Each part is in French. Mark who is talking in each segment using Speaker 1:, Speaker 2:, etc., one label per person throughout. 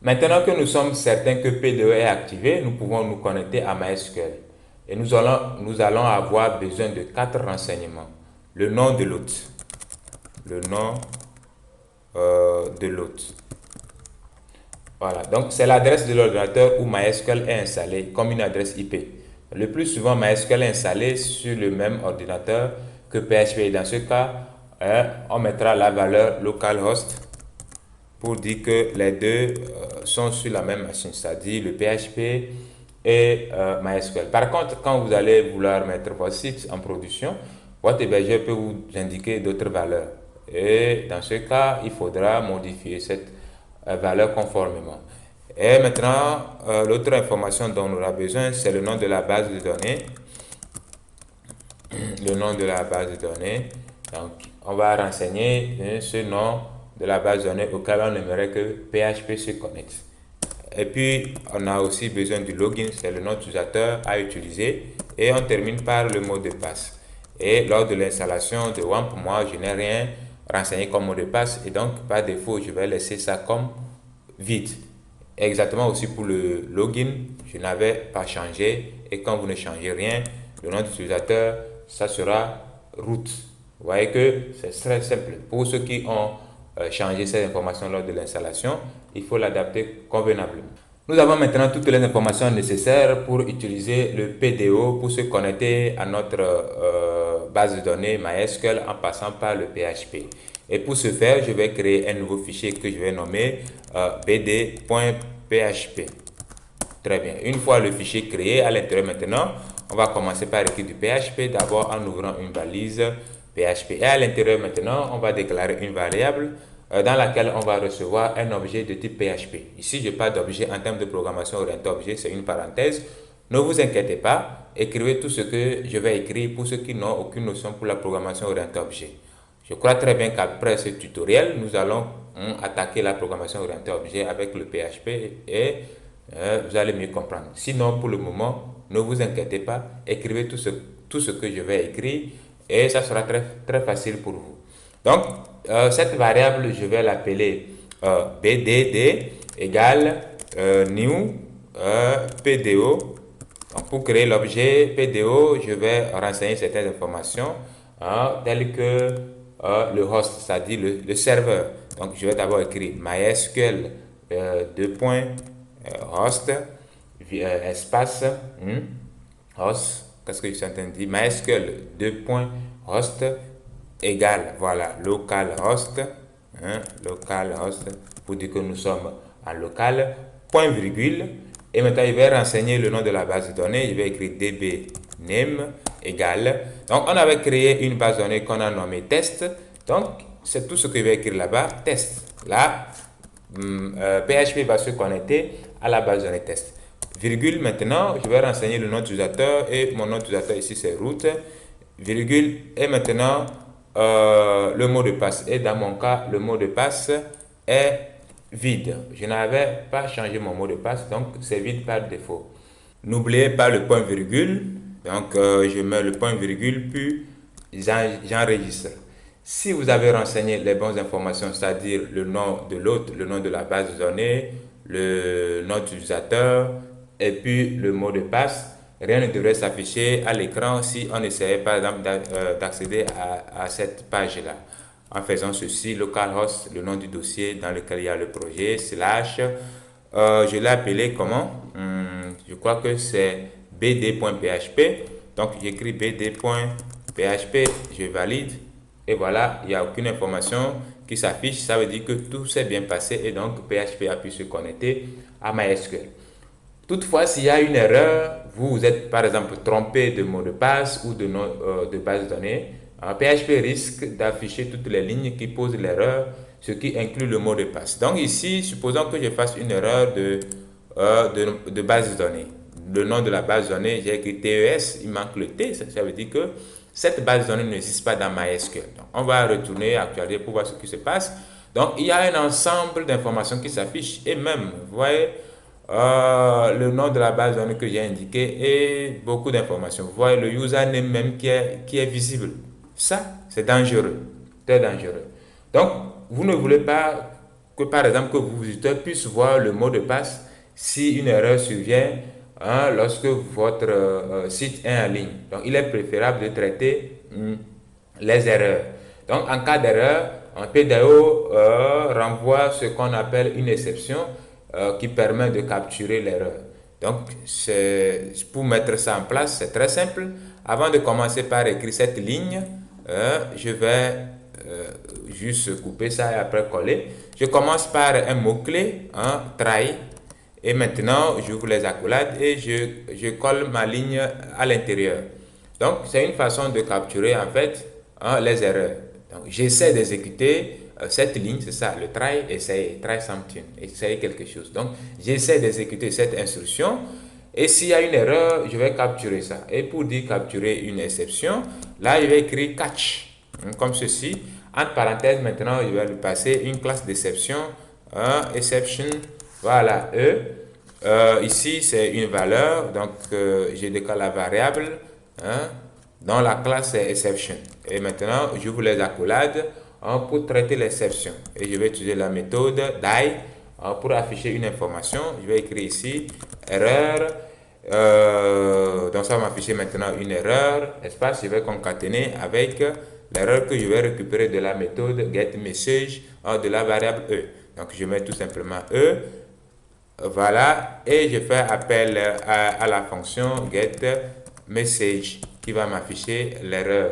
Speaker 1: Maintenant que nous sommes certains que PDO est activé, nous pouvons nous connecter à MySQL. Et nous allons avoir besoin de 4 renseignements. Le nom de l'hôte. Le nom de l'hôte. Voilà, donc c'est l'adresse de l'ordinateur où MySQL est installé comme une adresse IP. Le plus souvent, MySQL est installé sur le même ordinateur que PHP. Et dans ce cas, on mettra la valeur localhost pour dire que les deux sont sur la même machine, c'est-à-dire le PHP et MySQL. Par contre, quand vous allez vouloir mettre votre site en production, votre hébergeur peut vous indiquer d'autres valeurs. Et dans ce cas, il faudra modifier cette valeur conformément. Et maintenant, l'autre information dont on aura besoin, c'est le nom de la base de données. Le nom de la base de données. Donc, on va renseigner ce nom de la base de données auquel on aimerait que PHP se connecte. Et puis, on a aussi besoin du login, c'est le nom d'utilisateur à utiliser. Et on termine par le mot de passe. Et lors de l'installation de WAMP, moi, je n'ai rien renseigné comme mot de passe. Et donc, par défaut, je vais laisser ça comme vide. Exactement aussi pour le login, je n'avais pas changé. Et quand vous ne changez rien, le nom d'utilisateur, ça sera root. Vous voyez que c'est très simple. Pour ceux qui ont changé ces informations lors de l'installation, il faut l'adapter convenablement. Nous avons maintenant toutes les informations nécessaires pour utiliser le PDO pour se connecter à notre base de données MySQL en passant par le PHP. Et pour ce faire, je vais créer un nouveau fichier que je vais nommer bd.php. Très bien. Une fois le fichier créé, à l'intérieur maintenant, on va commencer par écrire du PHP, d'abord en ouvrant une valise PHP. Et à l'intérieur maintenant, on va déclarer une variable dans laquelle on va recevoir un objet de type PHP. Ici, je parle d'objet en termes de programmation orientée objet, c'est une parenthèse. Ne vous inquiétez pas, écrivez tout ce que je vais écrire pour ceux qui n'ont aucune notion pour la programmation orientée objet. Je crois très bien qu'après ce tutoriel, nous allons attaquer la programmation orientée objet avec le PHP et vous allez mieux comprendre. Sinon, pour le moment, ne vous inquiétez pas, écrivez tout ce que je vais écrire et ça sera très, très facile pour vous. Donc, cette variable, je vais l'appeler bdd égale new pdo. Donc, pour créer l'objet PDO, je vais renseigner certaines informations telles que le host, c'est-à-dire le serveur. Donc, je vais d'abord écrire MySQL host espace host. Qu'est-ce que je suis en train de dire? MySQL host égale, voilà, localhost, localhost, pour dire que nous sommes en local, point virgule. Et maintenant, je vais renseigner le nom de la base de données. Je vais écrire db name égale. Donc, on avait créé une base de données qu'on a nommée test. Donc, c'est tout ce que je vais écrire là-bas, test. Là, PHP va se connecter à la base de données test. Virgule, maintenant, je vais renseigner le nom d'utilisateur et mon nom d'utilisateur ici, c'est root. Virgule, et maintenant, le mot de passe. Et dans mon cas, le mot de passe est vide. Je n'avais pas changé mon mot de passe, donc c'est vide par défaut. N'oubliez pas le point virgule. Donc, je mets le point virgule, puis j'enregistre. Si vous avez renseigné les bonnes informations, c'est-à-dire le nom de l'hôte, le nom de la base de données, le nom d'utilisateur et puis le mot de passe, rien ne devrait s'afficher à l'écran si on essayait par exemple d'accéder à cette page-là. En faisant ceci, localhost, le nom du dossier dans lequel il y a le projet, slash, je l'ai appelé comment? Je crois que c'est bd.php. Donc j'écris bd.php, je valide. Et voilà, il n'y a aucune information qui s'affiche. Ça veut dire que tout s'est bien passé et donc PHP a pu se connecter à MySQL. Toutefois, s'il y a une erreur, vous êtes par exemple trompé de mot de passe ou de nom de base de données, PHP risque d'afficher toutes les lignes qui posent l'erreur, ce qui inclut le mot de passe. Donc ici, supposons que je fasse une erreur de base de données. Le nom de la base de données, j'ai écrit TES, il manque le T, ça veut dire que cette base de données n'existe pas dans MySQL. Donc, on va retourner actualiser pour voir ce qui se passe. Donc, il y a un ensemble d'informations qui s'affichent et même, vous voyez, le nom de la base de données que j'ai indiqué et beaucoup d'informations. Vous voyez le username même qui est visible. Ça, c'est dangereux, très dangereux. Donc, vous ne voulez pas que par exemple que vos visiteurs puissent voir le mot de passe si une erreur survient lorsque votre site est en ligne. Donc il est préférable de traiter les erreurs. Donc en cas d'erreur, un PDO renvoie ce qu'on appelle une exception qui permet de capturer l'erreur. Donc pour mettre ça en place, c'est très simple. Avant de commencer par écrire cette ligne, je vais juste couper ça et après coller. Je commence par un mot-clé, try. Et maintenant, j'ouvre les accolades et je colle ma ligne à l'intérieur. Donc, c'est une façon de capturer en fait les erreurs. Donc, j'essaie d'exécuter cette ligne, c'est ça, le try, essayer, try something, essayer quelque chose. Donc, j'essaie d'exécuter cette instruction et s'il y a une erreur, je vais capturer ça. Et pour dire capturer une exception, là, je vais écrire catch, comme ceci. Entre parenthèses, maintenant, je vais lui passer une classe d'exception, exception, voilà, ici, c'est une valeur, donc je décale la variable, dans la classe exception. Et maintenant, j'ouvre les accolades pour traiter l'exception. Et je vais utiliser la méthode die pour afficher une information. Je vais écrire ici erreur. Donc ça va m'afficher maintenant une erreur. Espace, je vais concaténer avec l'erreur que je vais récupérer de la méthode getMessage de la variable e. Donc je mets tout simplement e. Voilà, et je fais appel à la fonction getMessage qui va m'afficher l'erreur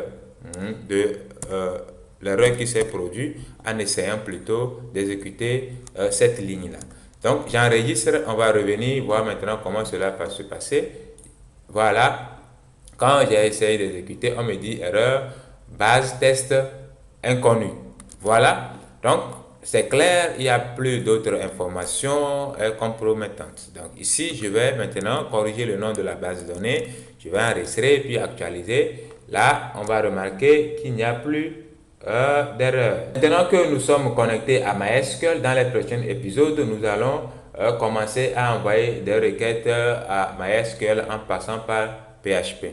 Speaker 1: l'erreur qui s'est produite en essayant plutôt d'exécuter cette ligne-là. Donc, j'enregistre, on va revenir voir maintenant comment cela va se passer. Voilà, quand j'ai essayé d'exécuter, on me dit erreur, base test inconnue. Voilà, donc c'est clair, il n'y a plus d'autres informations compromettantes. Donc ici, je vais maintenant corriger le nom de la base de données. Je vais enregistrer puis actualiser. Là, on va remarquer qu'il n'y a plus d'erreur. Maintenant que nous sommes connectés à MySQL, dans les prochains épisodes, nous allons commencer à envoyer des requêtes à MySQL en passant par PHP.